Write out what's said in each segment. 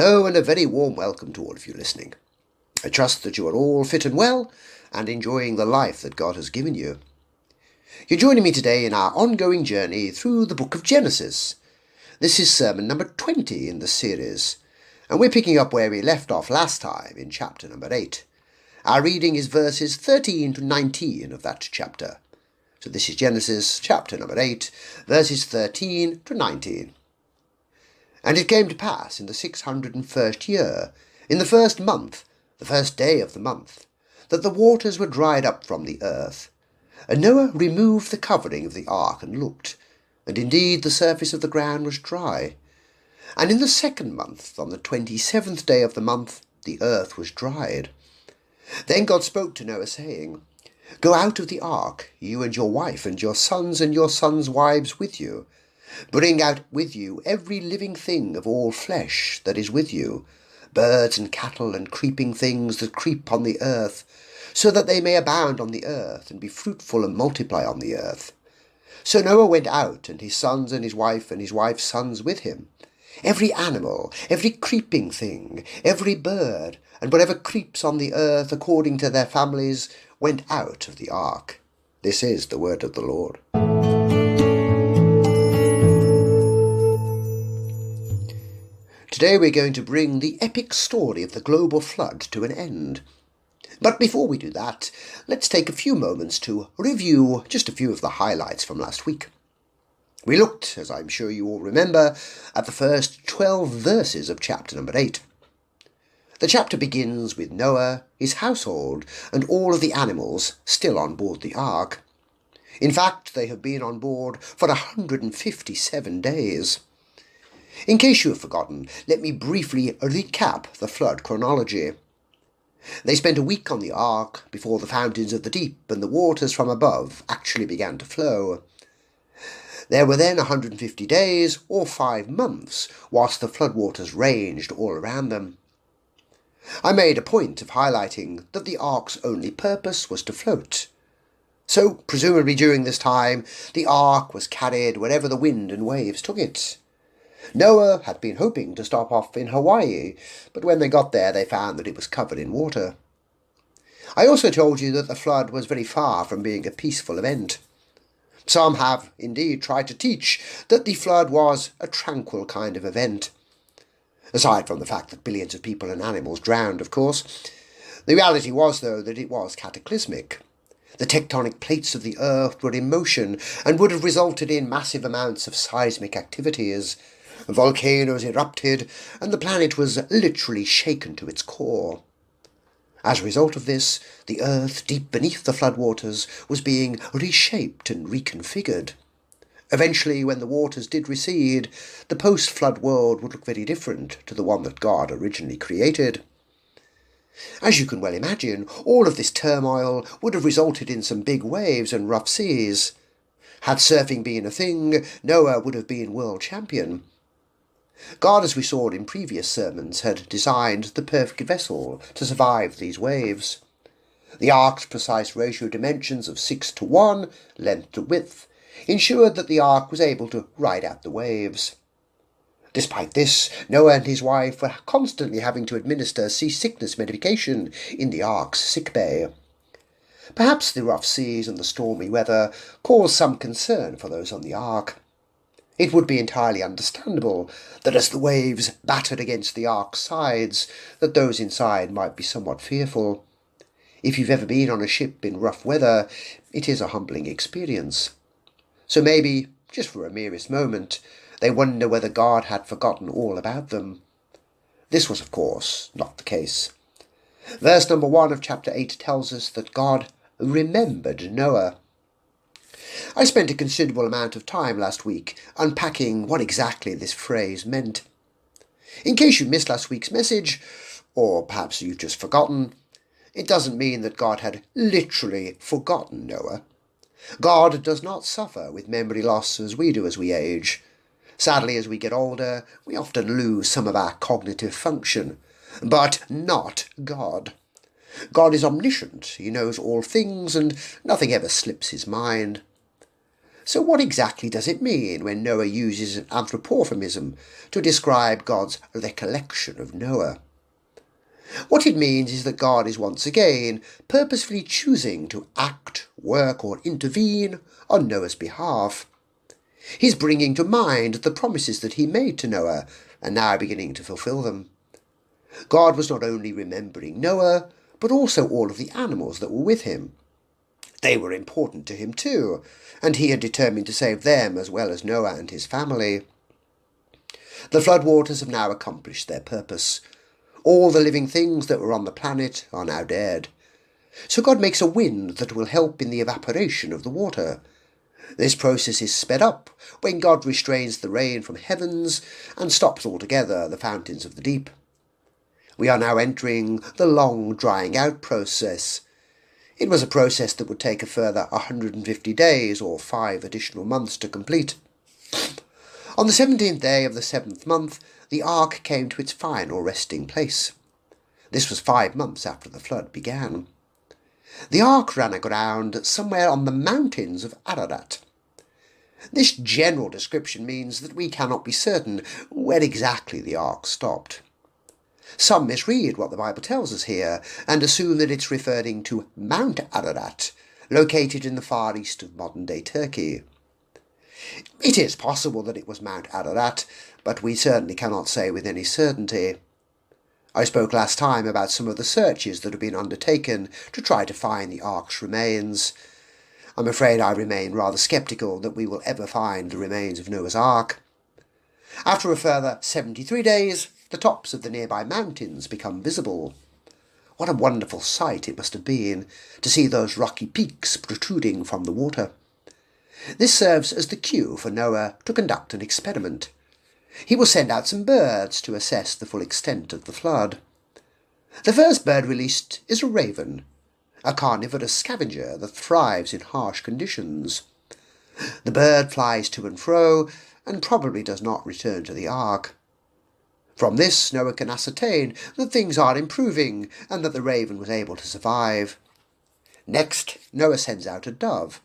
Hello and a very warm welcome to all of you listening. I trust that you are all fit and well and enjoying the life that God has given you. You're joining me today in our ongoing journey through the book of Genesis. This is sermon number 20 in the series, and we're picking up where we left off last time in chapter number 8. Our reading is verses 13 to 19 of that chapter. So this is Genesis chapter number 8, verses 13 to 19. And it came to pass in the 601st year, in the first month, the first day of the month, that the waters were dried up from the earth. And Noah removed the covering of the ark and looked, and indeed the surface of the ground was dry. And in the second month, on the 27th day of the month, the earth was dried. Then God spoke to Noah, saying, Go out of the ark, you and your wife, and your sons' wives with you. Bring out with you every living thing of all flesh that is with you, birds and cattle and creeping things that creep on the earth, so that they may abound on the earth, and be fruitful and multiply on the earth. So Noah went out, and his sons and his wife's sons with him. Every animal, every creeping thing, every bird, and whatever creeps on the earth according to their families, went out of the ark. This is the word of the Lord. Today we're going to bring the epic story of the global flood to an end. But before we do that, let's take a few moments to review just a few of the highlights from last week. We looked, as I'm sure you all remember, at the first 12 verses of chapter number 8. The chapter begins with Noah, his household, and all of the animals still on board the ark. In fact, they have been on board for 157 days. In case you have forgotten, let me briefly recap the flood chronology. They spent a week on the ark before the fountains of the deep and the waters from above actually began to flow. There were then 150 days, or 5 months, whilst the floodwaters raged all around them. I made a point of highlighting that the ark's only purpose was to float. So, presumably during this time, the ark was carried wherever the wind and waves took it. Noah had been hoping to stop off in Hawaii, but when they got there they found that it was covered in water. I also told you that the flood was very far from being a peaceful event. Some have indeed tried to teach that the flood was a tranquil kind of event. Aside from the fact that billions of people and animals drowned, of course. The reality was, though, that it was cataclysmic. The tectonic plates of the earth were in motion and would have resulted in massive amounts of seismic activities. Volcanoes erupted, and the planet was literally shaken to its core. As a result of this, the earth deep beneath the floodwaters was being reshaped and reconfigured. Eventually, when the waters did recede, the post-flood world would look very different to the one that God originally created. As you can well imagine, all of this turmoil would have resulted in some big waves and rough seas. Had surfing been a thing, Noah would have been world champion. God, as we saw in previous sermons, had designed the perfect vessel to survive these waves. The ark's precise ratio dimensions of 6:1, length to width, ensured that the ark was able to ride out the waves. Despite this, Noah and his wife were constantly having to administer seasickness medication in the ark's sickbay. Perhaps the rough seas and the stormy weather caused some concern for those on the ark. It would be entirely understandable that as the waves battered against the ark's sides, that those inside might be somewhat fearful. If you've ever been on a ship in rough weather, it is a humbling experience. So maybe, just for a merest moment, they wonder whether God had forgotten all about them. This was, of course, not the case. Verse number 1 of chapter 8 tells us that God remembered Noah. I spent a considerable amount of time last week unpacking what exactly this phrase meant. In case you missed last week's message, or perhaps you've just forgotten, it doesn't mean that God had literally forgotten Noah. God does not suffer with memory loss as we do as we age. Sadly, as we get older, we often lose some of our cognitive function. But not God. God is omniscient, he knows all things, and nothing ever slips his mind. So what exactly does it mean when Noah uses an anthropomorphism to describe God's recollection of Noah? What it means is that God is once again purposefully choosing to act, work, or intervene on Noah's behalf. He's bringing to mind the promises that he made to Noah and now beginning to fulfill them. God was not only remembering Noah, but also all of the animals that were with him. They were important to him too, and he had determined to save them as well as Noah and his family. The floodwaters have now accomplished their purpose. All the living things that were on the planet are now dead. So God makes a wind that will help in the evaporation of the water. This process is sped up when God restrains the rain from heavens and stops altogether the fountains of the deep. We are now entering the long drying out process. It was a process that would take a further 150 days or 5 additional months to complete. On the 17th day of the 7th month, the ark came to its final resting place. This was 5 months after the flood began. The ark ran aground somewhere on the mountains of Ararat. This general description means that we cannot be certain where exactly the ark stopped. Some misread what the Bible tells us here and assume that it's referring to Mount Ararat, located in the far east of modern-day Turkey. It is possible that it was Mount Ararat, but we certainly cannot say with any certainty. I spoke last time about some of the searches that have been undertaken to try to find the ark's remains. I'm afraid I remain rather sceptical that we will ever find the remains of Noah's Ark. After a further 73 days, the tops of the nearby mountains become visible. What a wonderful sight it must have been to see those rocky peaks protruding from the water. This serves as the cue for Noah to conduct an experiment. He will send out some birds to assess the full extent of the flood. The first bird released is a raven, a carnivorous scavenger that thrives in harsh conditions. The bird flies to and fro and probably does not return to the ark. From this, Noah can ascertain that things are improving and that the raven was able to survive. Next, Noah sends out a dove.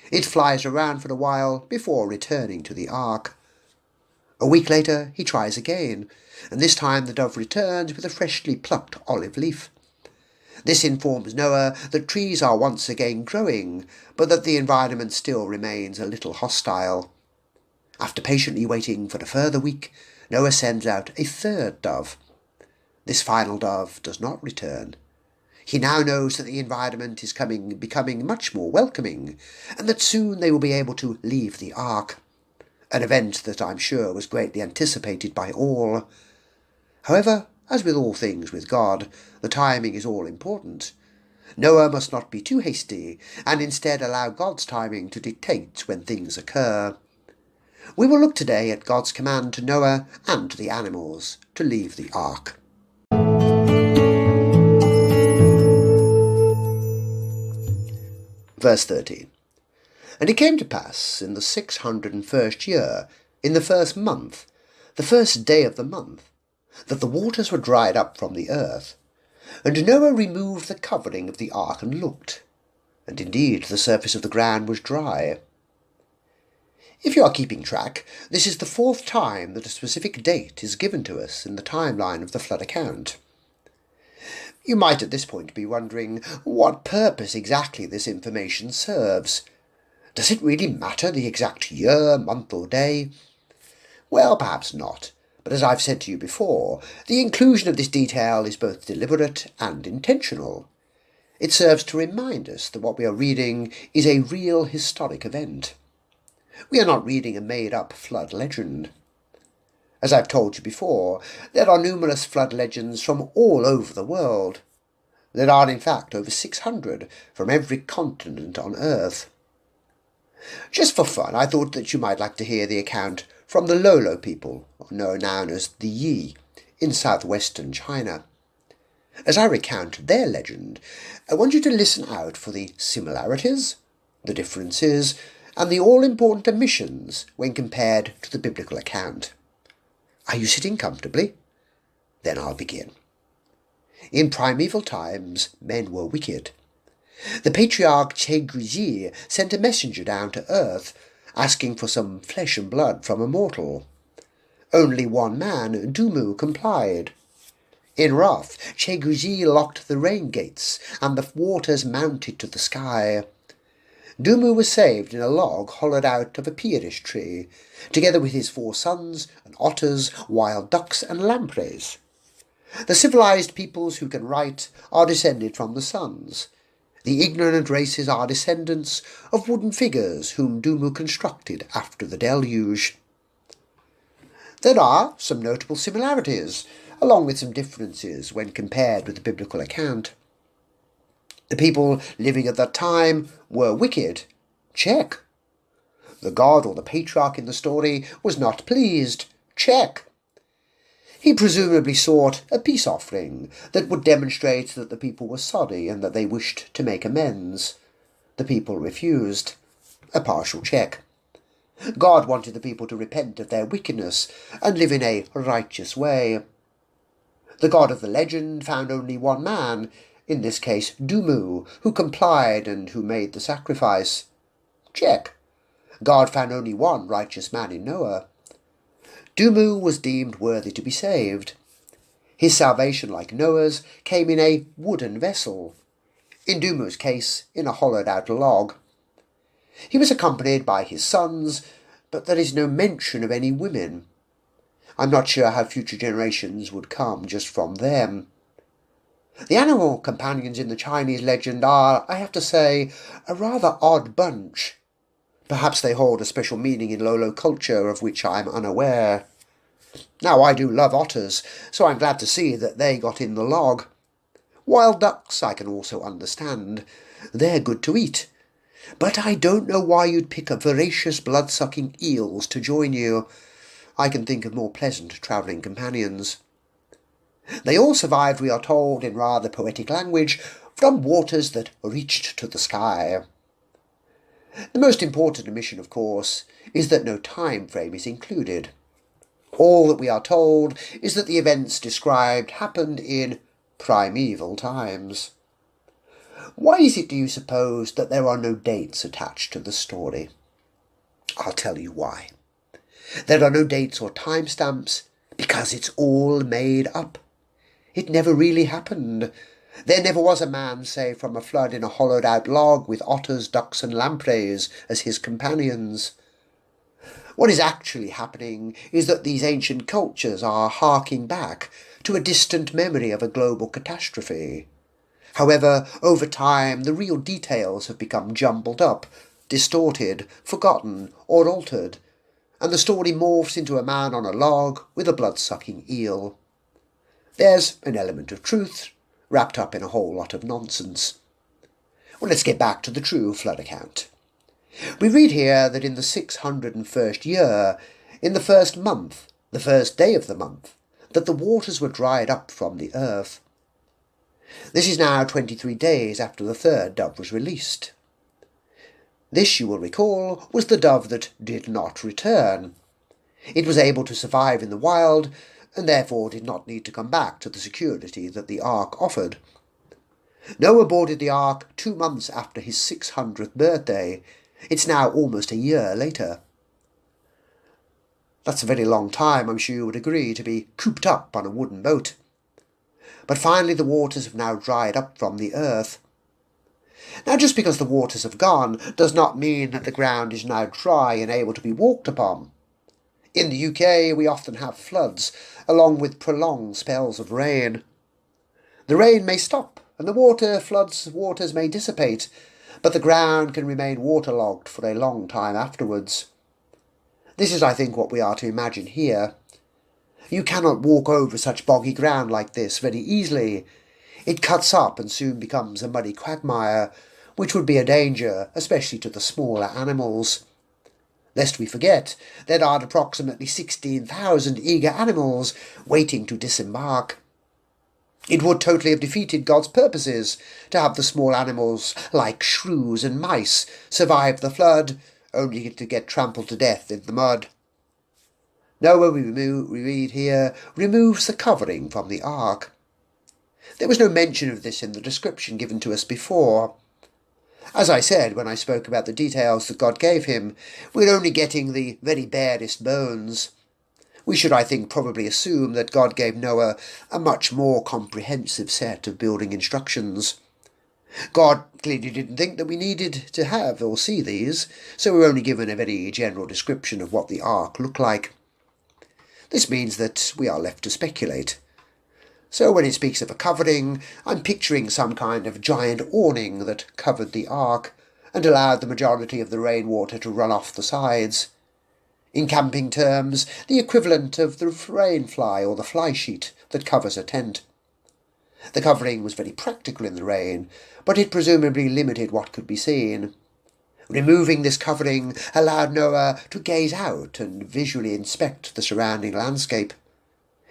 It flies around for a while before returning to the ark. A week later, he tries again, and this time the dove returns with a freshly plucked olive leaf. This informs Noah that trees are once again growing, but that the environment still remains a little hostile. After patiently waiting for a further week, Noah sends out a third dove. This final dove does not return. He now knows that the environment is becoming much more welcoming, and that soon they will be able to leave the ark. An event that I'm sure was greatly anticipated by all. However, as with all things with God, the timing is all important. Noah must not be too hasty, and instead allow God's timing to dictate when things occur. We will look today at God's command to Noah and to the animals to leave the ark. Verse 30. And it came to pass in the 601st year, in the 1st month, the 1st day of the month, that the waters were dried up from the earth. And Noah removed the covering of the ark and looked, and indeed the surface of the ground was dry. If you are keeping track, this is the 4th time that a specific date is given to us in the timeline of the flood account. You might at this point be wondering what purpose exactly this information serves. Does it really matter the exact year, month or day? Well, perhaps not, but as I've said to you before, the inclusion of this detail is both deliberate and intentional. It serves to remind us that what we are reading is a real historic event. We are not reading a made-up flood legend. As I've told you before, there are numerous flood legends from all over the world. There are in fact over 600 from every continent on Earth. Just for fun, I thought that you might like to hear the account from the Lolo people, known as the Yi, in southwestern China. As I recount their legend, I want you to listen out for the similarities, the differences, and the all-important omissions when compared to the biblical account. Are you sitting comfortably? Then I'll begin. In primeval times, men were wicked. The patriarch Che Guizhi sent a messenger down to earth, asking for some flesh and blood from a mortal. Only one man, Dumu, complied. In wrath, Cheguzi locked the rain gates, and the waters mounted to the sky. Dumu was saved in a log hollowed out of a pearish tree, together with his 4 sons and otters, wild ducks and lampreys. The civilized peoples who can write are descended from the sons. The ignorant races are descendants of wooden figures whom Dumu constructed after the deluge. There are some notable similarities, along with some differences when compared with the biblical account. The people living at that time were wicked. Check. The god or the patriarch in the story was not pleased. Check. He presumably sought a peace offering that would demonstrate that the people were sorry and that they wished to make amends. The people refused. A partial check. God wanted the people to repent of their wickedness and live in a righteous way. The god of the legend found only one man, in this case Dumu, who complied and who made the sacrifice. Check. God found only one righteous man in Noah. Dumu was deemed worthy to be saved. His salvation, like Noah's, came in a wooden vessel. In Dumu's case, in a hollowed-out log. He was accompanied by his sons, but there is no mention of any women. I'm not sure how future generations would come just from them. The animal companions in the Chinese legend are, I have to say, a rather odd bunch. Perhaps they hold a special meaning in Lolo culture of which I'm unaware. Now, I do love otters, so I'm glad to see that they got in the log. Wild ducks I can also understand. They're good to eat. But I don't know why you'd pick up voracious blood-sucking eels to join you. I can think of more pleasant travelling companions. They all survived, we are told, in rather poetic language, from waters that reached to the sky. The most important omission, of course, is that no time frame is included. All that we are told is that the events described happened in primeval times. Why is it, do you suppose, that there are no dates attached to the story? I'll tell you why. There are no dates or timestamps because it's all made up. It never really happened. There never was a man saved from a flood in a hollowed-out log with otters, ducks and lampreys as his companions. What is actually happening is that these ancient cultures are harking back to a distant memory of a global catastrophe. However, over time, the real details have become jumbled up, distorted, forgotten, or altered, and the story morphs into a man on a log with a blood-sucking eel. There's an element of truth, wrapped up in a whole lot of nonsense. Well, let's get back to the true flood account. We read here that in the 601st year, in the first month, the first day of the month, that the waters were dried up from the earth. This is now 23 days after the third dove was released. This, you will recall, was the dove that did not return. It was able to survive in the wild, and therefore did not need to come back to the security that the ark offered. Noah boarded the ark 2 months after his 600th birthday. It's now almost a year later. That's a very long time, I'm sure you would agree, to be cooped up on a wooden boat. But finally the waters have now dried up from the earth. Now, just because the waters have gone does not mean that the ground is now dry and able to be walked upon. In the UK, we often have floods, along with prolonged spells of rain. The rain may stop, and the waters may dissipate, but the ground can remain waterlogged for a long time afterwards. This is, I think, what we are to imagine here. You cannot walk over such boggy ground like this very easily. It cuts up and soon becomes a muddy quagmire, which would be a danger, especially to the smaller animals. Lest we forget, there are approximately 16,000 eager animals waiting to disembark. It would totally have defeated God's purposes to have the small animals, like shrews and mice, survive the flood, only to get trampled to death in the mud. Noah, we read here, removes the covering from the ark. There was no mention of this in the description given to us before. As I said when I spoke about the details that God gave him, we're only getting the very barest bones. We should, I think, probably assume that God gave Noah a much more comprehensive set of building instructions. God clearly didn't think that we needed to have or see these, so we're only given a very general description of what the ark looked like. This means that we are left to speculate. So when it speaks of a covering, I'm picturing some kind of giant awning that covered the ark and allowed the majority of the rainwater to run off the sides. In camping terms, the equivalent of the rain fly or the fly sheet that covers a tent. The covering was very practical in the rain, but it presumably limited what could be seen. Removing this covering allowed Noah to gaze out and visually inspect the surrounding landscape.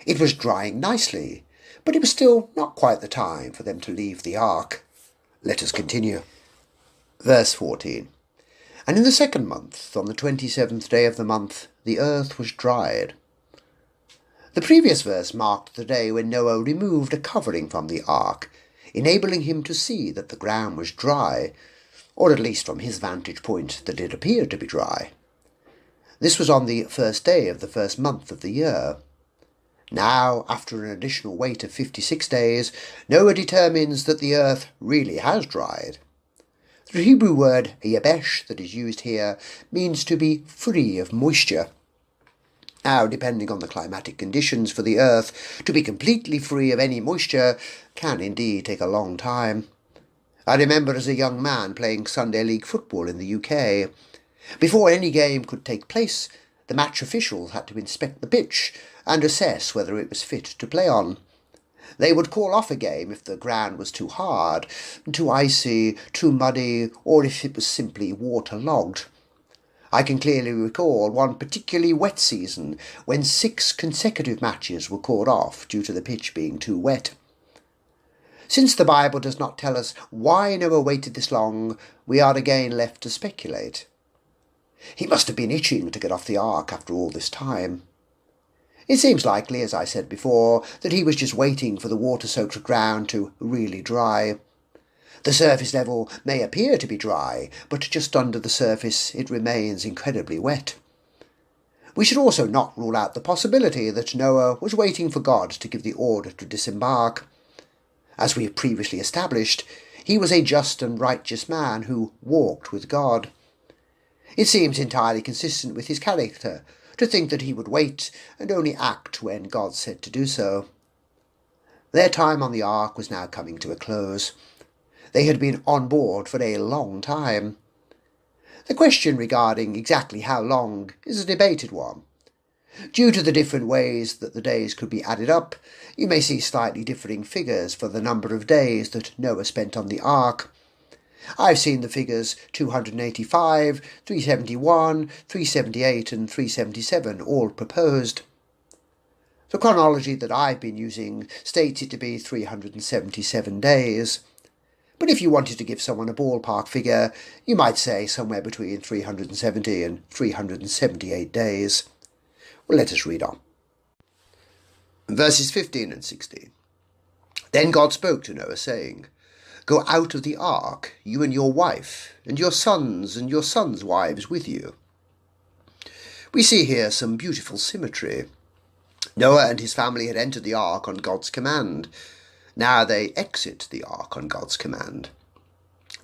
It was drying nicely, but it was still not quite the time for them to leave the ark. Let us continue. Verse 14. And in the 2nd month, on the 27th day of the month, the earth was dried. The previous verse marked the day when Noah removed a covering from the ark, enabling him to see that the ground was dry, or at least from his vantage point that it appeared to be dry. This was on the 1st day of the 1st month of the year. Now, after an additional wait of 56 days, Noah determines that the earth really has dried. The Hebrew word yabesh that is used here means to be free of moisture. Now, depending on the climatic conditions for the earth, to be completely free of any moisture can indeed take a long time. I remember as a young man playing Sunday League football in the UK. Before any game could take place, the match officials had to inspect the pitch and assess whether it was fit to play on. They would call off a game if the ground was too hard, too icy, too muddy, or if it was simply waterlogged. I can clearly recall one particularly wet season when 6 consecutive matches were called off due to the pitch being too wet. Since the Bible does not tell us why Noah waited this long, we are again left to speculate. He must have been itching to get off the ark after all this time. It seems likely, as I said before, that he was just waiting for the water-soaked ground to really dry. The surface level may appear to be dry, but just under the surface it remains incredibly wet. We should also not rule out the possibility that Noah was waiting for God to give the order to disembark. As we have previously established, he was a just and righteous man who walked with God. It seems entirely consistent with his character to think that he would wait and only act when God said to do so. Their time on the ark was now coming to a close. They had been on board for a long time. The question regarding exactly how long is a debated one. Due to the different ways that the days could be added up, you may see slightly differing figures for the number of days that Noah spent on the ark. I've seen the figures 285, 371, 378 and 377 all proposed. The chronology that I've been using states it to be 377 days. But if you wanted to give someone a ballpark figure, you might say somewhere between 370 and 378 days. Well, let us read on. Verses 15 and 16. Then God spoke to Noah, saying, Go out of the ark, you and your wife, and your sons wives with you. We see here some beautiful symmetry. Noah and his family had entered the ark on God's command. Now they exit the ark on God's command.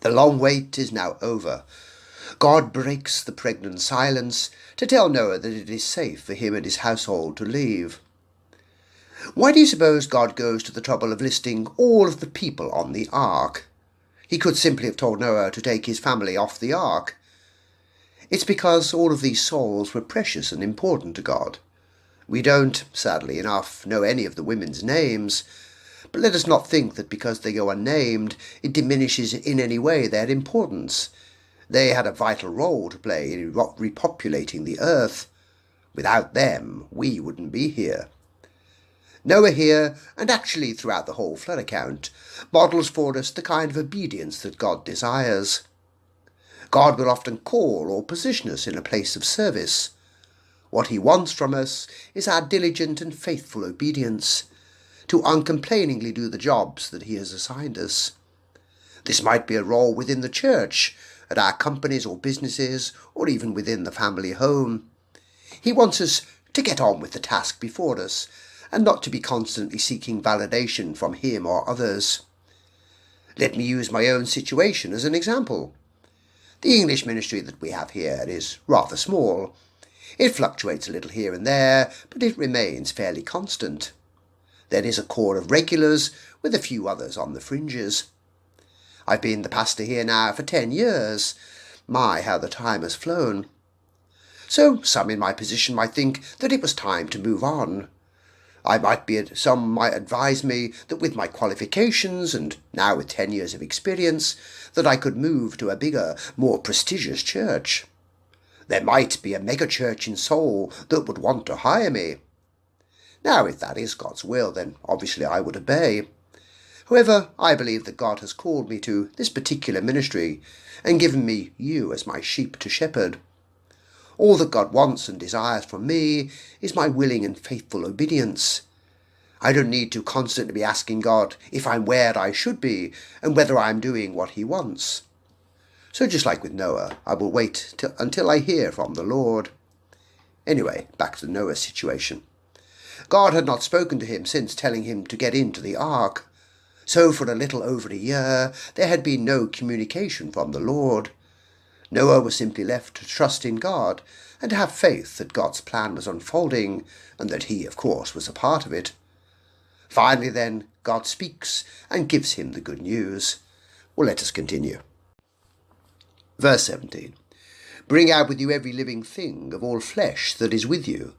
The long wait is now over. God breaks the pregnant silence to tell Noah that it is safe for him and his household to leave. Why do you suppose God goes to the trouble of listing all of the people on the ark? He could simply have told Noah to take his family off the ark. It's because all of these souls were precious and important to God. We don't, sadly enough, know any of the women's names, but let us not think that because they go unnamed, it diminishes in any way their importance. They had a vital role to play in repopulating the earth. Without them, we wouldn't be here. Noah here, and actually throughout the whole flood account, models for us the kind of obedience that God desires. God will often call or position us in a place of service. What he wants from us is our diligent and faithful obedience, to uncomplainingly do the jobs that he has assigned us. This might be a role within the church, at our companies or businesses, or even within the family home. He wants us to get on with the task before us, and not to be constantly seeking validation from him or others. Let me use my own situation as an example. The English ministry that we have here is rather small. It fluctuates a little here and there, but it remains fairly constant. There is a core of regulars, with a few others on the fringes. I've been the pastor here now for 10 years. My, how the time has flown. So some in my position might think that it was time to move on. Some might advise me that with my qualifications, and now with 10 years of experience, that I could move to a bigger, more prestigious church. There might be a mega-church in Seoul that would want to hire me. Now, if that is God's will, then obviously I would obey. However, I believe that God has called me to this particular ministry and given me you as my sheep to shepherd. All that God wants and desires from me is my willing and faithful obedience. I don't need to constantly be asking God if I'm where I should be and whether I'm doing what he wants. So just like with Noah, I will wait until I hear from the Lord. Anyway, back to Noah's situation. God had not spoken to him since telling him to get into the ark. So for a little over a year, there had been no communication from the Lord. Noah was simply left to trust in God and to have faith that God's plan was unfolding and that he, of course, was a part of it. Finally, then, God speaks and gives him the good news. Well, let us continue. Verse 17. Bring out with you every living thing of all flesh that is with you,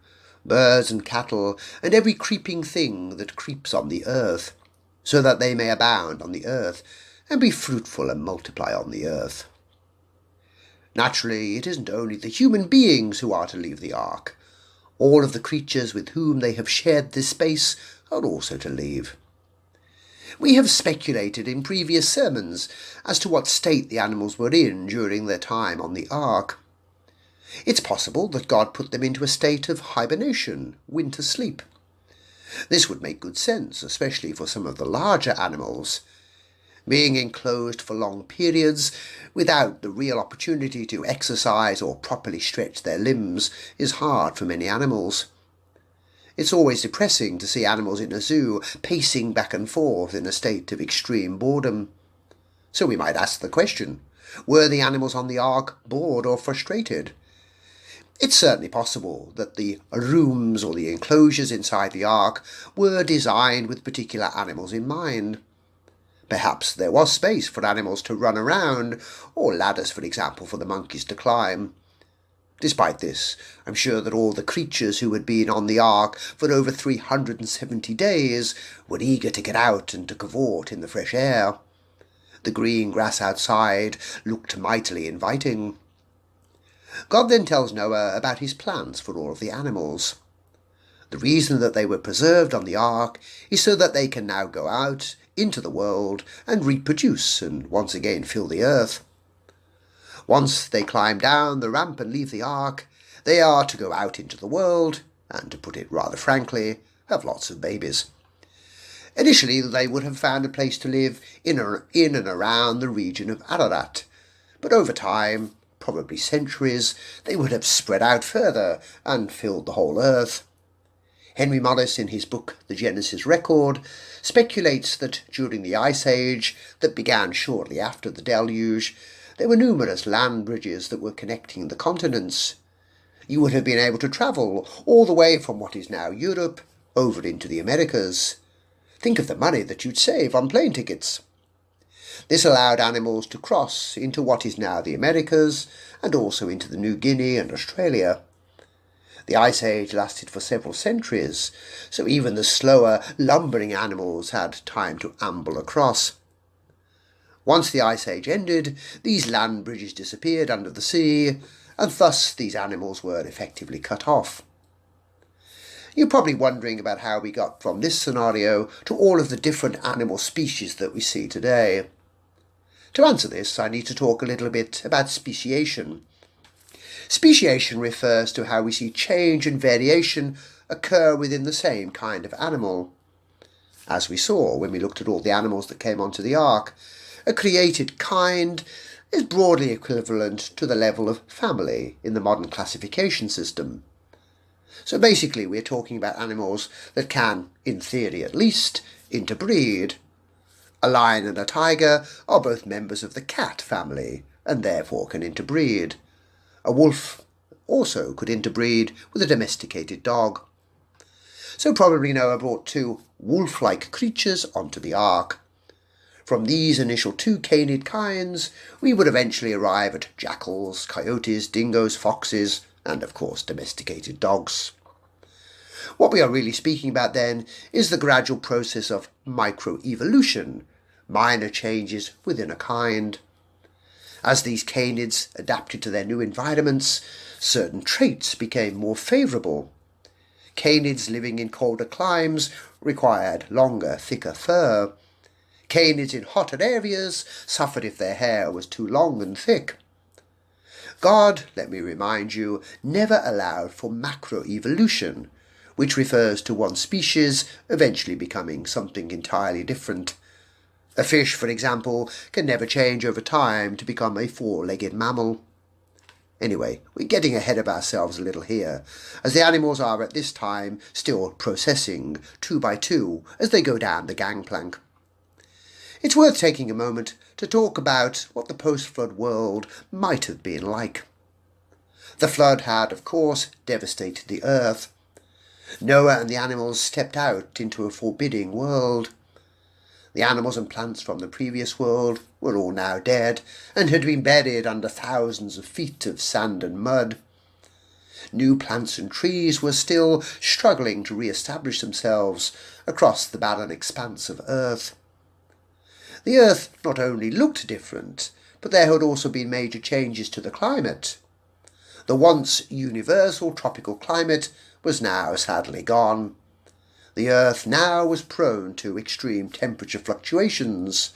birds and cattle, and every creeping thing that creeps on the earth, so that they may abound on the earth, and be fruitful and multiply on the earth. Naturally, it isn't only the human beings who are to leave the ark. All of the creatures with whom they have shared this space are also to leave. We have speculated in previous sermons as to what state the animals were in during their time on the ark. It's possible that God put them into a state of hibernation, winter sleep. This would make good sense, especially for some of the larger animals. Being enclosed for long periods, without the real opportunity to exercise or properly stretch their limbs, is hard for many animals. It's always depressing to see animals in a zoo pacing back and forth in a state of extreme boredom. So we might ask the question, were the animals on the ark bored or frustrated? It's certainly possible that the rooms or the enclosures inside the ark were designed with particular animals in mind. Perhaps there was space for animals to run around, or ladders, for example, for the monkeys to climb. Despite this, I'm sure that all the creatures who had been on the ark for over 370 days were eager to get out and to cavort in the fresh air. The green grass outside looked mightily inviting. God then tells Noah about his plans for all of the animals. The reason that they were preserved on the ark is so that they can now go out into the world and reproduce and once again fill the earth. Once they climb down the ramp and leave the ark, they are to go out into the world and, to put it rather frankly, have lots of babies. Initially, they would have found a place to live in and around the region of Ararat, but over time, probably centuries, they would have spread out further and filled the whole earth. Henry Morris, in his book The Genesis Record, speculates that during the Ice Age that began shortly after the deluge, there were numerous land bridges that were connecting the continents. You would have been able to travel all the way from what is now Europe over into the Americas. Think of the money that you'd save on plane tickets. This allowed animals to cross into what is now the Americas and also into the New Guinea and Australia. The Ice Age lasted for several centuries, so even the slower, lumbering animals had time to amble across. Once the Ice Age ended, these land bridges disappeared under the sea, and thus these animals were effectively cut off. You're probably wondering about how we got from this scenario to all of the different animal species that we see today. To answer this, I need to talk a little bit about speciation. Speciation refers to how we see change and variation occur within the same kind of animal. As we saw when we looked at all the animals that came onto the ark, A created kind is broadly equivalent to the level of family in the modern classification system. So basically we're talking about animals that can, in theory at least, interbreed. A lion and a tiger are both members of the cat family, and therefore can interbreed. A wolf also could interbreed with a domesticated dog. So probably Noah brought two wolf-like creatures onto the ark. From these initial two canid kinds, we would eventually arrive at jackals, coyotes, dingoes, foxes, and of course domesticated dogs. What we are really speaking about then is the gradual process of microevolution, minor changes within a kind. As these canids adapted to their new environments, certain traits became more favourable. Canids living in colder climes required longer, thicker fur. Canids in hotter areas suffered if their hair was too long and thick. God, let me remind you, never allowed for macroevolution, which refers to one species eventually becoming something entirely different. A fish, for example, can never change over time to become a four-legged mammal. Anyway, we're getting ahead of ourselves a little here, as the animals are at this time still processing, two by two, as they go down the gangplank. It's worth taking a moment to talk about what the post-flood world might have been like. The flood had, of course, devastated the earth. Noah and the animals stepped out into a forbidding world. The animals and plants from the previous world were all now dead, and had been buried under thousands of feet of sand and mud. New plants and trees were still struggling to re-establish themselves across the barren expanse of earth. The earth not only looked different, but there had also been major changes to the climate. The once universal tropical climate was now sadly gone. The earth now was prone to extreme temperature fluctuations.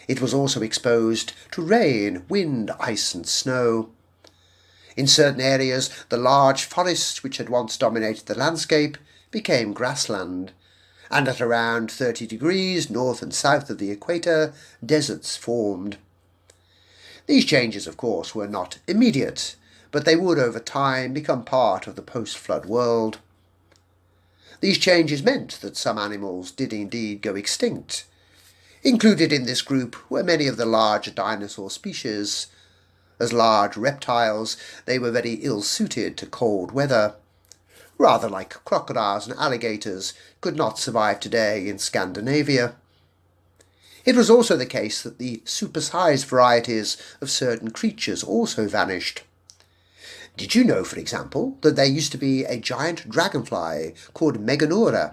It was also exposed to rain, wind, ice and snow. In certain areas, the large forests which had once dominated the landscape became grassland, and at around 30 degrees north and south of the equator, deserts formed. These changes, of course, were not immediate, but they would over time become part of the post-flood world. These changes meant that some animals did indeed go extinct. Included in this group were many of the large dinosaur species. As large reptiles, they were very ill-suited to cold weather. Rather like crocodiles and alligators could not survive today in Scandinavia. It was also the case that the supersized varieties of certain creatures also vanished. Did you know, for example, that there used to be a giant dragonfly called Meganeura?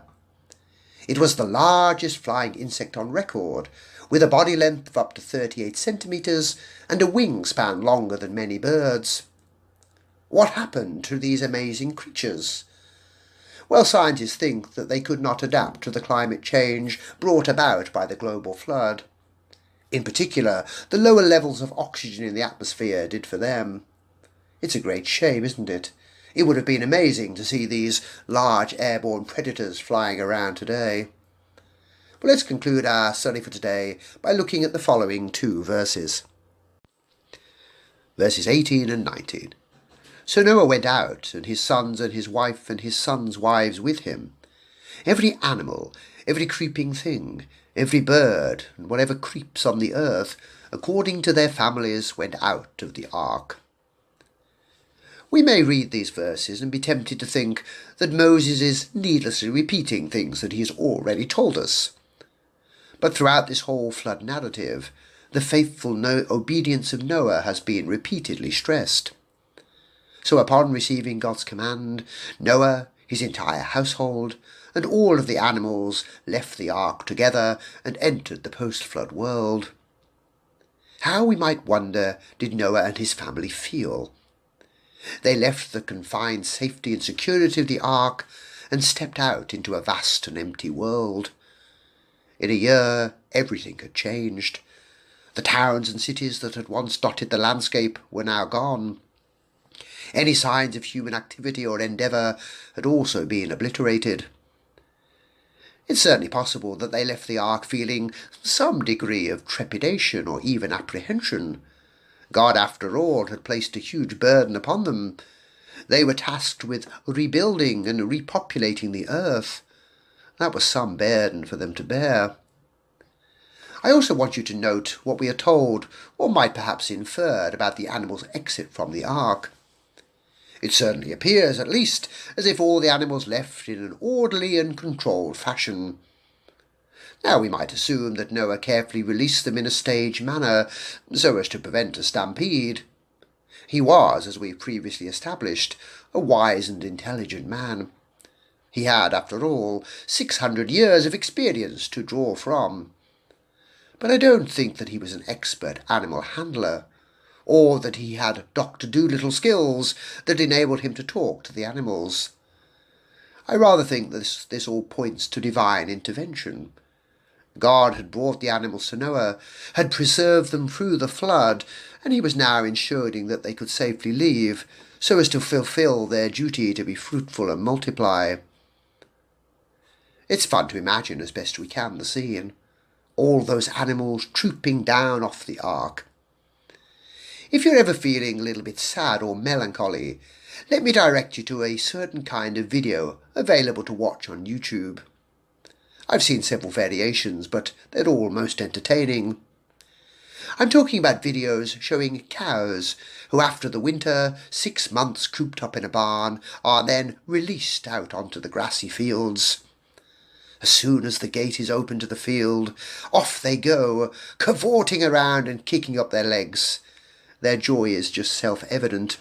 It was the largest flying insect on record, with a body length of up to 38 centimetres and a wingspan longer than many birds. What happened to these amazing creatures? Well, scientists think that they could not adapt to the climate change brought about by the global flood. In particular, the lower levels of oxygen in the atmosphere did for them. It's a great shame, isn't it? It would have been amazing to see these large airborne predators flying around today. But let's conclude our study for today by looking at the following two verses. Verses 18 and 19. So Noah went out, and his sons and his wife and his sons' wives with him. Every animal, every creeping thing, every bird, and whatever creeps on the earth, according to their families, went out of the ark. We may read these verses and be tempted to think that Moses is needlessly repeating things that he has already told us. But throughout this whole flood narrative, the faithful obedience of Noah has been repeatedly stressed. So upon receiving God's command, Noah, his entire household, and all of the animals left the ark together and entered the post-flood world. How, we might wonder, did Noah and his family feel? They left the confined safety and security of the ark and stepped out into a vast and empty world. In a year, everything had changed. The towns and cities that had once dotted the landscape were now gone. Any signs of human activity or endeavour had also been obliterated. It's certainly possible that they left the ark feeling some degree of trepidation or even apprehension. God, after all, had placed a huge burden upon them. They were tasked with rebuilding and repopulating the earth. That was some burden for them to bear. I also want you to note what we are told, or might perhaps inferred, about the animals' exit from the ark. It certainly appears, at least, as if all the animals left in an orderly and controlled fashion. Now we might assume that Noah carefully released them in a staged manner, so as to prevent a stampede. He was, as we previously established, a wise and intelligent man. He had, after all, 600 years of experience to draw from. But I don't think that he was an expert animal handler, or that he had Dr. Dolittle skills that enabled him to talk to the animals. I rather think this all points to divine intervention. God had brought the animals to Noah, had preserved them through the flood, and he was now ensuring that they could safely leave, so as to fulfill their duty to be fruitful and multiply. It's fun to imagine as best we can the scene. All those animals trooping down off the ark. If you're ever feeling a little bit sad or melancholy, let me direct you to a certain kind of video available to watch on YouTube. I've seen several variations, but they're all most entertaining. I'm talking about videos showing cows who, after the winter, 6 months cooped up in a barn, are then released out onto the grassy fields. As soon as the gate is open to the field, off they go, cavorting around and kicking up their legs. Their joy is just self-evident.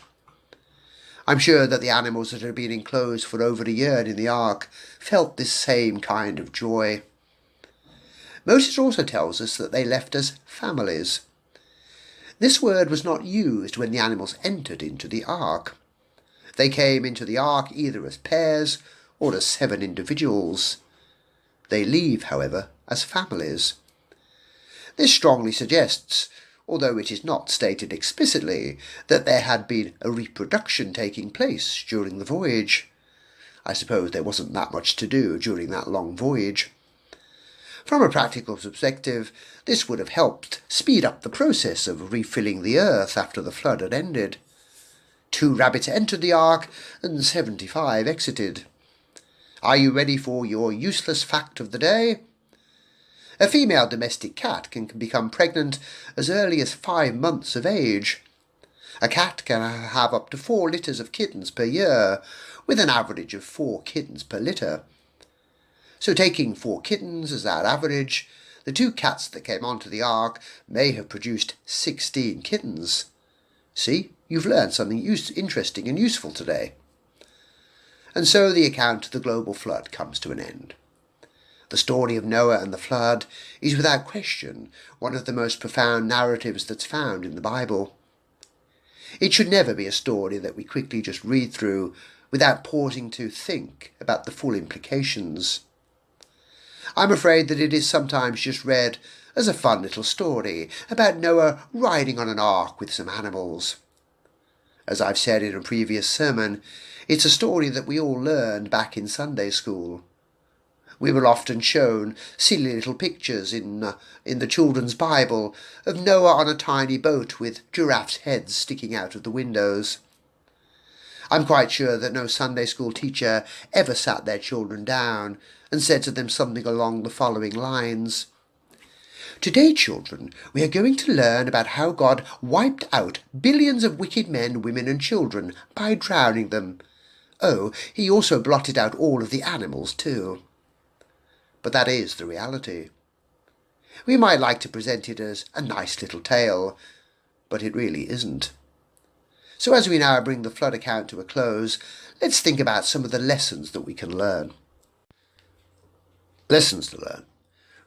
I'm sure that the animals that had been enclosed for over a year in the ark felt this same kind of joy. Moses also tells us that they left as families. This word was not used when the animals entered into the ark. They came into the ark either as pairs or as 7 individuals. They leave, however, as families. This strongly suggests, although it is not stated explicitly, that there had been a reproduction taking place during the voyage. I suppose there wasn't that much to do during that long voyage. From a practical perspective, this would have helped speed up the process of refilling the earth after the flood had ended. 2 rabbits entered the ark and 75 exited. Are you ready for your useless fact of the day? A female domestic cat can become pregnant as early as 5 months of age. A cat can have up to 4 litters of kittens per year, with an average of 4 kittens per litter. So taking 4 kittens as our average, the 2 cats that came onto the ark may have produced 16 kittens. See, you've learned something interesting and useful today. And so the account of the global flood comes to an end. The story of Noah and the flood is without question one of the most profound narratives that's found in the Bible. It should never be a story that we quickly just read through without pausing to think about the full implications. I'm afraid that it is sometimes just read as a fun little story about Noah riding on an ark with some animals. As I've said in a previous sermon, it's a story that we all learned back in Sunday school. We were often shown silly little pictures in the children's Bible of Noah on a tiny boat with giraffes' heads sticking out of the windows. I'm quite sure that no Sunday school teacher ever sat their children down and said to them something along the following lines. Today, children, we are going to learn about how God wiped out billions of wicked men, women and children by drowning them. Oh, he also blotted out all of the animals too. But that is the reality. We might like to present it as a nice little tale, but it really isn't. So as we now bring the flood account to a close, let's think about some of the lessons that we can learn. Lessons to learn.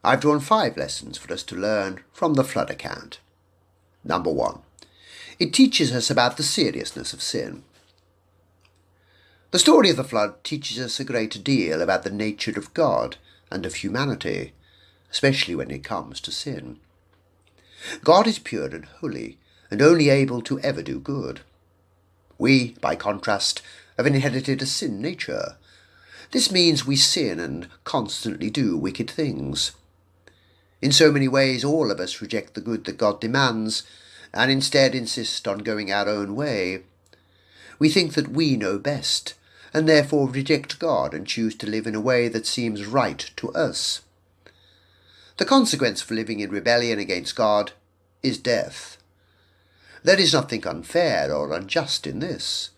I've drawn 5 lessons for us to learn from the flood account. Number 1. It teaches us about the seriousness of sin. The story of the flood teaches us a great deal about the nature of God and of humanity, especially when it comes to sin. God is pure and holy, and only able to ever do good. We, by contrast, have inherited a sin nature. This means we sin and constantly do wicked things. In so many ways all of us reject the good that God demands, and instead insist on going our own way. We think that we know best, and therefore reject God and choose to live in a way that seems right to us. The consequence for living in rebellion against God is death. There is nothing unfair or unjust in this.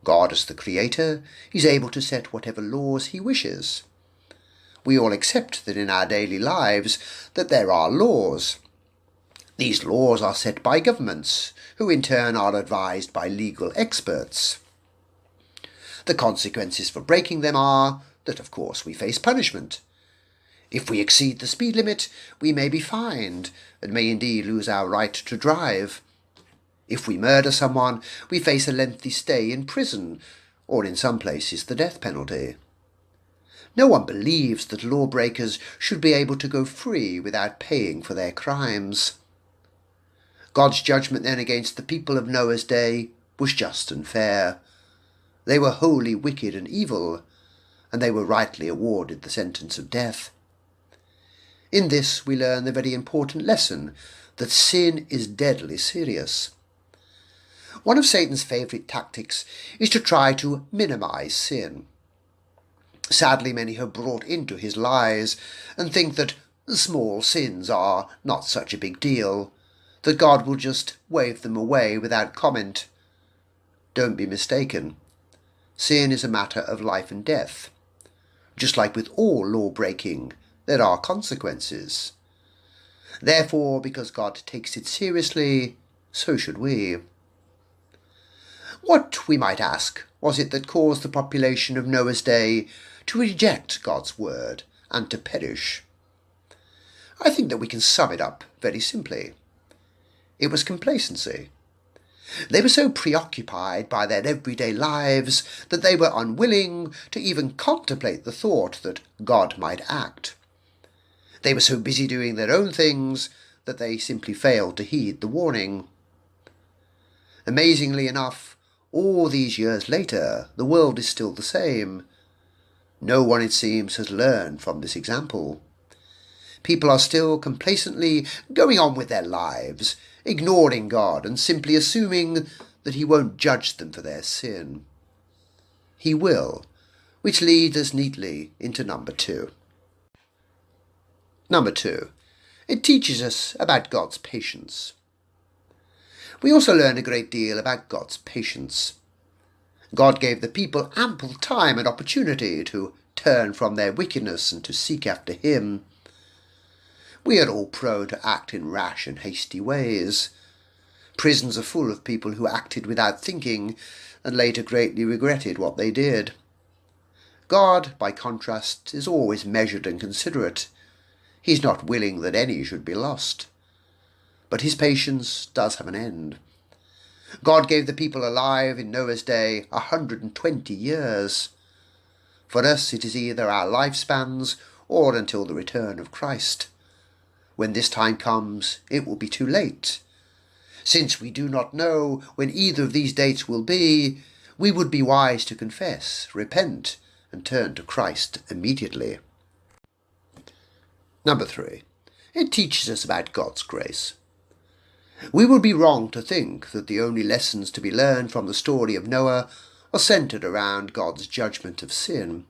God, as the Creator, is able to set whatever laws he wishes. We all accept that in our daily lives that there are laws. These laws are set by governments, who in turn are advised by legal experts. The consequences for breaking them are that, of course, we face punishment. If we exceed the speed limit, we may be fined, and may indeed lose our right to drive. If we murder someone, we face a lengthy stay in prison, or in some places the death penalty. No one believes that lawbreakers should be able to go free without paying for their crimes. God's judgment then against the people of Noah's day was just and fair. They were wholly wicked and evil, and they were rightly awarded the sentence of death. In this we learn the very important lesson that sin is deadly serious. One of Satan's favourite tactics is to try to minimize sin. Sadly, many have brought into his lies and think that small sins are not such a big deal, that God will just wave them away without comment. Don't be mistaken. Sin is a matter of life and death. Just like with all law-breaking, there are consequences. Therefore, because God takes it seriously, so should we. What, we might ask, was it that caused the population of Noah's day to reject God's word and to perish? I think that we can sum it up very simply. It was complacency. They were so preoccupied by their everyday lives that they were unwilling to even contemplate the thought that God might act. They were so busy doing their own things that they simply failed to heed the warning. Amazingly enough, all these years later, the world is still the same. No one, it seems, has learned from this example. People are still complacently going on with their lives, ignoring God and simply assuming that he won't judge them for their sin. He will, which leads us neatly into number 2. Number 2. It teaches us about God's patience. We also learn a great deal about God's patience. God gave the people ample time and opportunity to turn from their wickedness and to seek after him. We are all prone to act in rash and hasty ways. Prisons are full of people who acted without thinking and later greatly regretted what they did. God, by contrast, is always measured and considerate. He is not willing that any should be lost. But his patience does have an end. God gave the people alive in Noah's day 120 years. For us it is either our lifespans or until the return of Christ. When this time comes, it will be too late. Since we do not know when either of these dates will be, we would be wise to confess, repent, and turn to Christ immediately. Number 3. It teaches us about God's grace. We would be wrong to think that the only lessons to be learned from the story of Noah are centred around God's judgment of sin.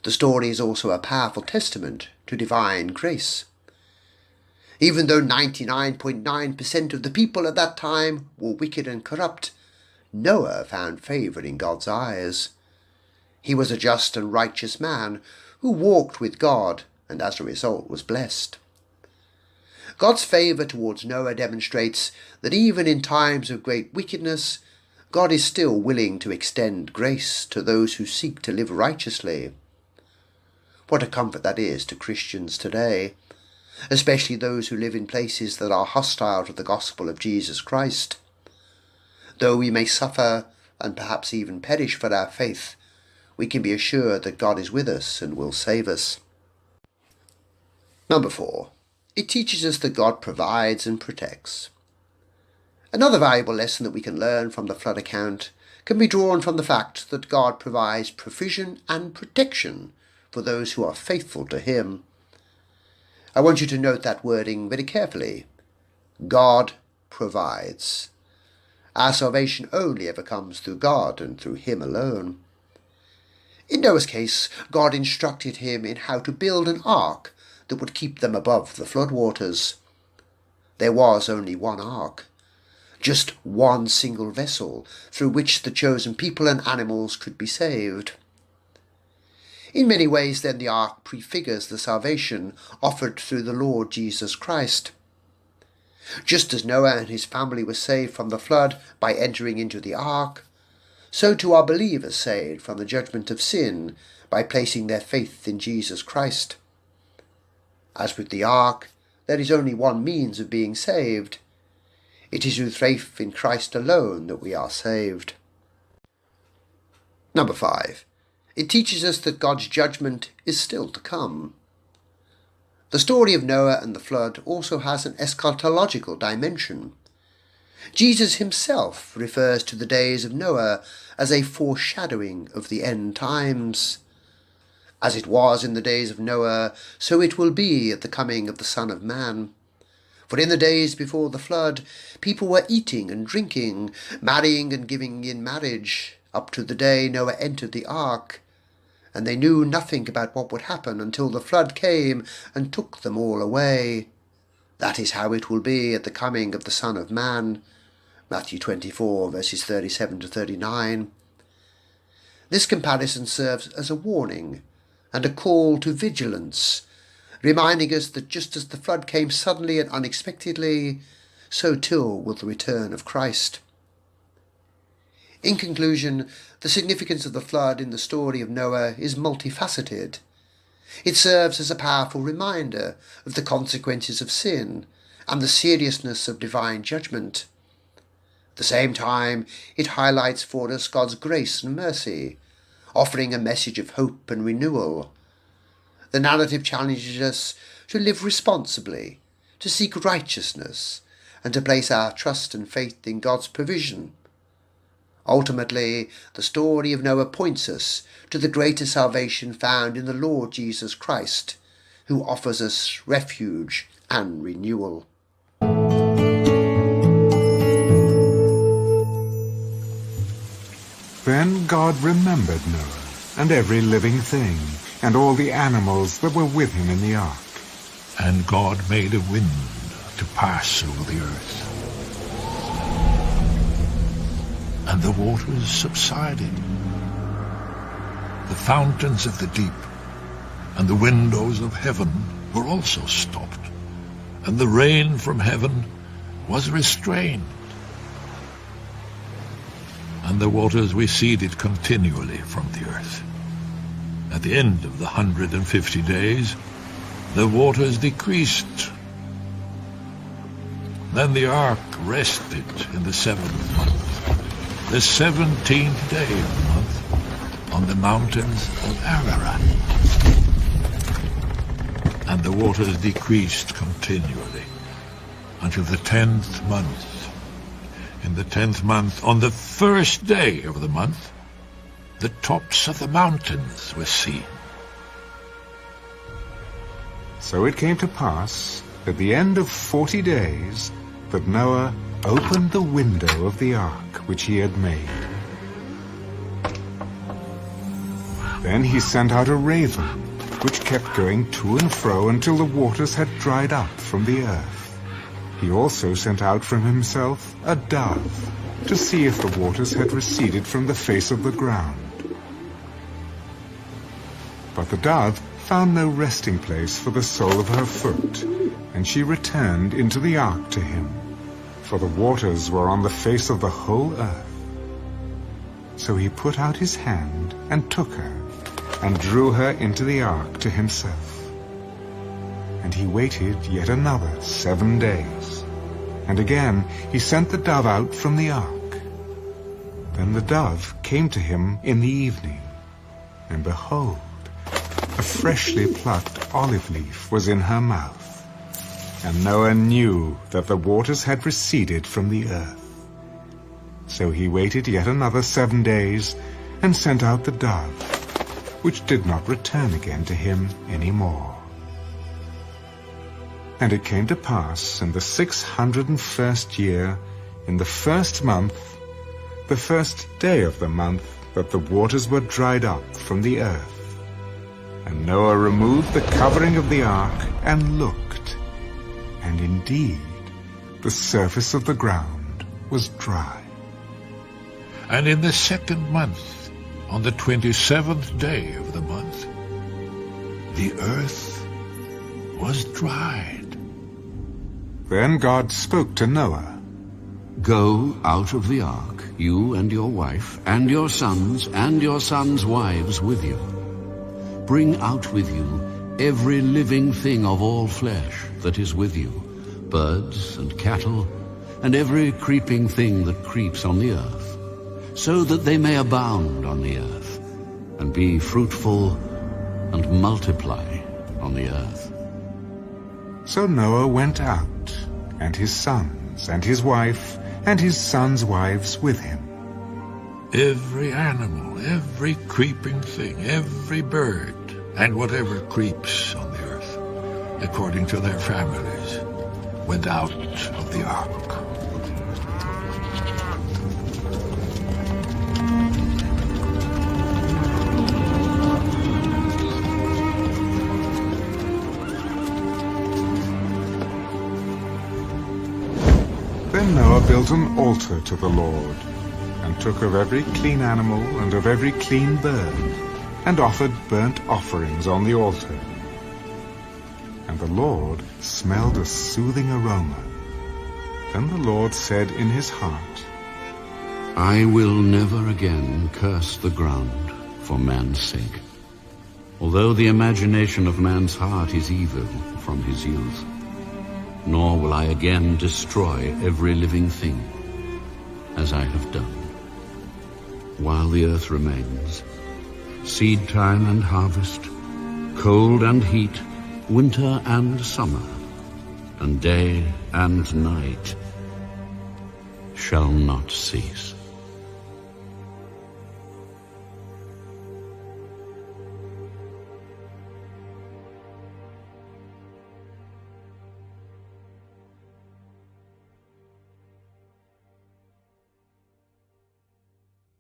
The story is also a powerful testament to divine grace. Even though 99.9% of the people at that time were wicked and corrupt, Noah found favour in God's eyes. He was a just and righteous man who walked with God and as a result was blessed. God's favour towards Noah demonstrates that even in times of great wickedness, God is still willing to extend grace to those who seek to live righteously. What a comfort that is to Christians today, especially those who live in places that are hostile to the gospel of Jesus Christ. Though we may suffer and perhaps even perish for our faith, we can be assured that God is with us and will save us. Number 4. It teaches us that God provides and protects. Another valuable lesson that we can learn from the flood account can be drawn from the fact that God provides provision and protection for those who are faithful to him. I want you to note that wording very carefully. God provides. Our salvation only ever comes through God and through him alone. In Noah's case, God instructed him in how to build an ark that would keep them above the floodwaters. There was only one ark, just one single vessel through which the chosen people and animals could be saved. In many ways, then, the ark prefigures the salvation offered through the Lord Jesus Christ. Just as Noah and his family were saved from the flood by entering into the ark, so too are believers saved from the judgment of sin by placing their faith in Jesus Christ. As with the ark, there is only one means of being saved. It is through faith in Christ alone that we are saved. Number 5. It teaches us that God's judgment is still to come. The story of Noah and the flood also has an eschatological dimension. Jesus himself refers to the days of Noah as a foreshadowing of the end times. As it was in the days of Noah, so it will be at the coming of the Son of Man. For in the days before the flood, people were eating and drinking, marrying and giving in marriage, up to the day Noah entered the ark. And they knew nothing about what would happen until the flood came and took them all away. That is how it will be at the coming of the Son of Man. Matthew 24, verses 37 to 39. This comparison serves as a warning and a call to vigilance, reminding us that just as the flood came suddenly and unexpectedly, so too will the return of Christ. In conclusion, the significance of the flood in the story of Noah is multifaceted. It serves as a powerful reminder of the consequences of sin and the seriousness of divine judgment. At the same time, it highlights for us God's grace and mercy, offering a message of hope and renewal. The narrative challenges us to live responsibly, to seek righteousness, and to place our trust and faith in God's provision. Ultimately, the story of Noah points us to the greater salvation found in the Lord Jesus Christ, who offers us refuge and renewal. Then God remembered Noah and every living thing, and all the animals that were with him in the ark. And God made a wind to pass over the earth, and the waters subsided. The fountains of the deep and the windows of heaven were also stopped, and the rain from heaven was restrained. And the waters receded continually from the earth. At the end of the 150 days, the waters decreased. Then the ark rested in the 7th month, the 17th day of the month, on the mountains of Ararat. And the waters decreased continually until the 10th month. In the 10th month, on the 1st day of the month, the tops of the mountains were seen. So it came to pass, at the end of 40 days, that Noah opened the window of the ark which he had made. Then he sent out a raven, which kept going to and fro until the waters had dried up from the earth. He also sent out from himself a dove, to see if the waters had receded from the face of the ground. But the dove found no resting place for the sole of her foot, and she returned into the ark to him, for the waters were on the face of the whole earth. So he put out his hand and took her, and drew her into the ark to himself. And he waited yet another 7 days, and again he sent the dove out from the ark. Then the dove came to him in the evening, and behold, a freshly plucked olive leaf was in her mouth. And Noah knew that the waters had receded from the earth. So he waited yet another 7 days, and sent out the dove, which did not return again to him any more. And it came to pass in the 601st year, in the 1st month, the 1st day of the month, that the waters were dried up from the earth. And Noah removed the covering of the ark, and looked, and indeed the surface of the ground was dry. And in the 2nd month, on the 27th day of the month, the earth was dried. Then God spoke to Noah. Go out of the ark, you and your wife, and your sons wives with you. Bring out with you every living thing of all flesh that is with you, birds and cattle, and every creeping thing that creeps on the earth, so that they may abound on the earth, and be fruitful and multiply on the earth. So Noah went out, and his sons, and his wife, and his sons' wives with him. Every animal, every creeping thing, every bird, and whatever creeps on the earth, according to their families, went out of the ark. Then Noah built an altar to the Lord, and took of every clean animal and of every clean bird, and offered burnt offerings on the altar. And the Lord smelled a soothing aroma. Then the Lord said in his heart, I will never again curse the ground for man's sake, although the imagination of man's heart is evil from his youth. Nor will I again destroy every living thing, as I have done. While the earth remains, seed time and harvest, cold and heat, winter and summer, and day and night shall not cease.